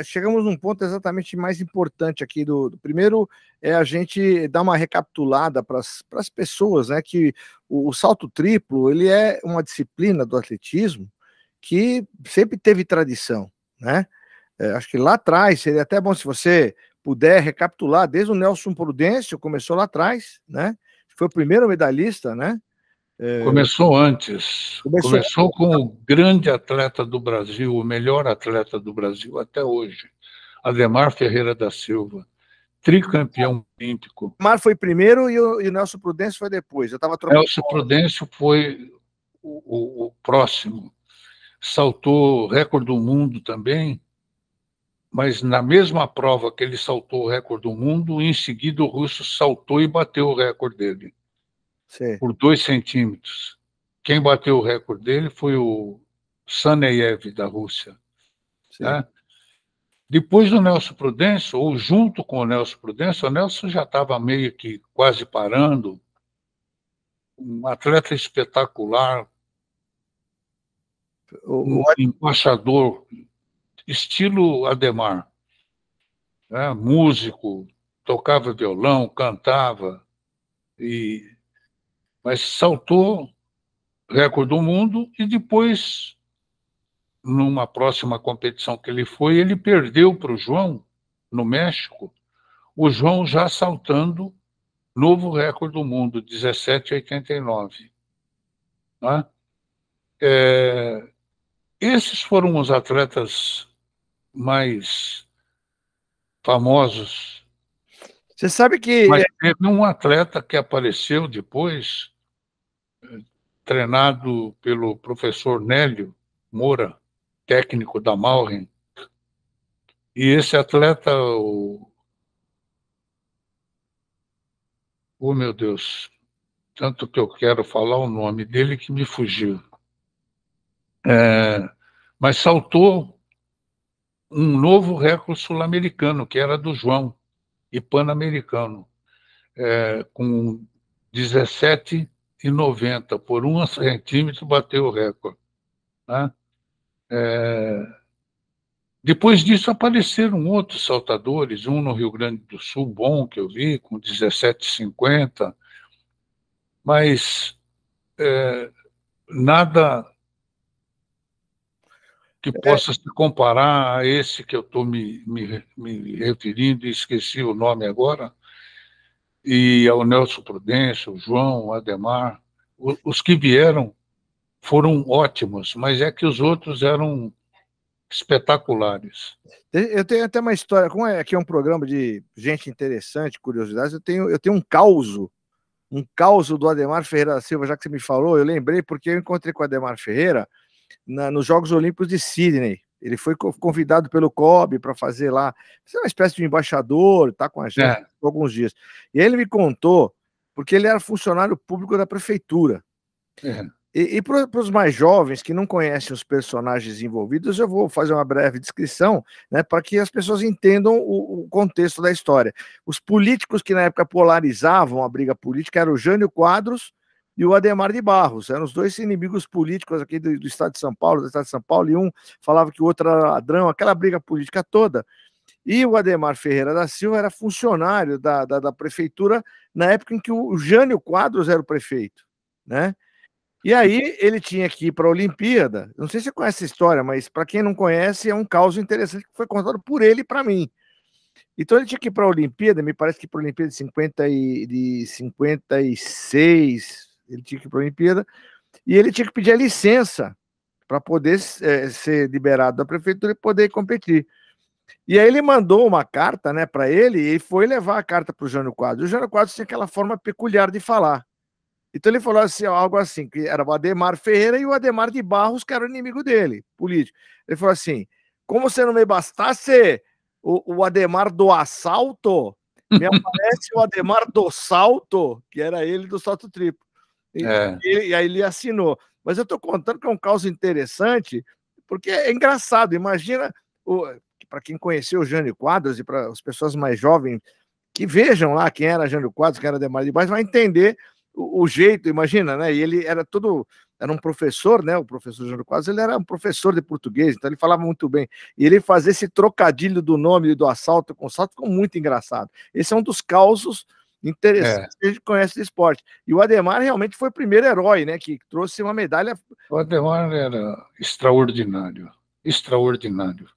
chegamos num ponto exatamente mais importante aqui do primeiro é a gente dar uma recapitulada para as pessoas, né, que o salto triplo ele é uma disciplina do atletismo que sempre teve tradição, né? Acho que lá atrás seria até bom se você puder recapitular desde o Nelson Prudêncio, começou lá atrás, né? Foi o primeiro medalhista, né? Começou antes. Começou com o grande atleta do Brasil, o melhor atleta do Brasil até hoje, Ademar Ferreira da Silva, tricampeão olímpico. Ademar foi primeiro e o Nelson Prudêncio foi depois. Eu estava trocando. Nelson Prudêncio foi o próximo. Saltou recorde do mundo também, mas na mesma prova que ele saltou o recorde do mundo, em seguida o russo saltou e bateu o recorde dele. Sim. Por 2 centímetros. Quem bateu o recorde dele foi o Saneyev, da Rússia. Né? Depois do Nelson Prudêncio, ou junto com o Nelson já estava meio que quase parando, um atleta espetacular, um embaixador, estilo Ademar, né? Músico, tocava violão, cantava, mas saltou recorde do mundo e depois, numa próxima competição que ele foi, ele perdeu para o João, no México, o João já saltando novo recorde do mundo, 17,89. Né? Esses foram os atletas mais famosos. Você sabe que... Mas teve um atleta que apareceu depois, treinado pelo professor Nélio Moura, técnico da Malren, e esse atleta, oh meu Deus, tanto que eu quero falar o nome dele que me fugiu. Mas saltou um novo recorde sul-americano, que era do João, e pan-americano, com 17,90, por 1 centímetro bateu o recorde. Né? Depois disso apareceram outros saltadores, um no Rio Grande do Sul, bom, que eu vi, com 17,50, mas nada que possa se comparar a esse que eu estou me referindo, e esqueci o nome agora, e ao Nelson Prudêncio, o João, o Ademar. Os que vieram foram ótimos, mas é que os outros eram espetaculares. Eu tenho até uma história, como aqui é um programa de gente interessante, curiosidades, eu tenho um caos do Ademar Ferreira da Silva, já que você me falou, eu lembrei porque eu encontrei com o Ademar Ferreira nos Jogos Olímpicos de Sydney. Ele foi convidado pelo COB para fazer lá, uma espécie de embaixador, tá com a gente por alguns dias. E aí ele me contou, porque ele era funcionário público da prefeitura. E para os mais jovens que não conhecem os personagens envolvidos, eu vou fazer uma breve descrição, né, para que as pessoas entendam o contexto da história. Os políticos que na época polarizavam a briga política eram o Jânio Quadros e o Adhemar de Barros. Eram os dois inimigos políticos aqui do estado de São Paulo, e um falava que o outro era ladrão, aquela briga política toda. E o Ademar Ferreira da Silva era funcionário da prefeitura na época em que o Jânio Quadros era o prefeito, né? E aí ele tinha que ir para a Olimpíada. Não sei se você conhece essa história, mas para quem não conhece, é um caos interessante que foi contado por ele para mim. Então ele tinha que ir para a Olimpíada, me parece que para a Olimpíada de 56, ele tinha que ir para a Olimpíada, e ele tinha que pedir a licença para poder ser liberado da prefeitura e poder competir. E aí ele mandou uma carta, né, para ele, e foi levar a carta para o Jânio Quadros. O Jânio Quadros tinha aquela forma peculiar de falar. Então ele falou assim, algo assim, que era o Ademar Ferreira e o Ademar de Barros, que era o inimigo dele, político. Ele falou assim, como se não me bastasse o Ademar do assalto, me aparece o Ademar do salto, que era ele do salto triplo. E aí ele assinou. Mas eu estou contando que é um caso interessante, porque é engraçado, imagina, para quem conheceu o Jânio Quadros e para as pessoas mais jovens, que vejam lá quem era Jânio Quadros, quem era Ademar de Barros, vai entender o jeito, imagina, né? E ele era todo era um professor, né? O professor Jânio Quadros, ele era um professor de português, então ele falava muito bem. E ele fazia esse trocadilho do nome do assalto com salto, ficou muito engraçado. Esse é um dos causos interessantes que a gente conhece de esporte. E o Ademar realmente foi o primeiro herói, né? Que trouxe uma medalha. O Ademar era extraordinário, extraordinário.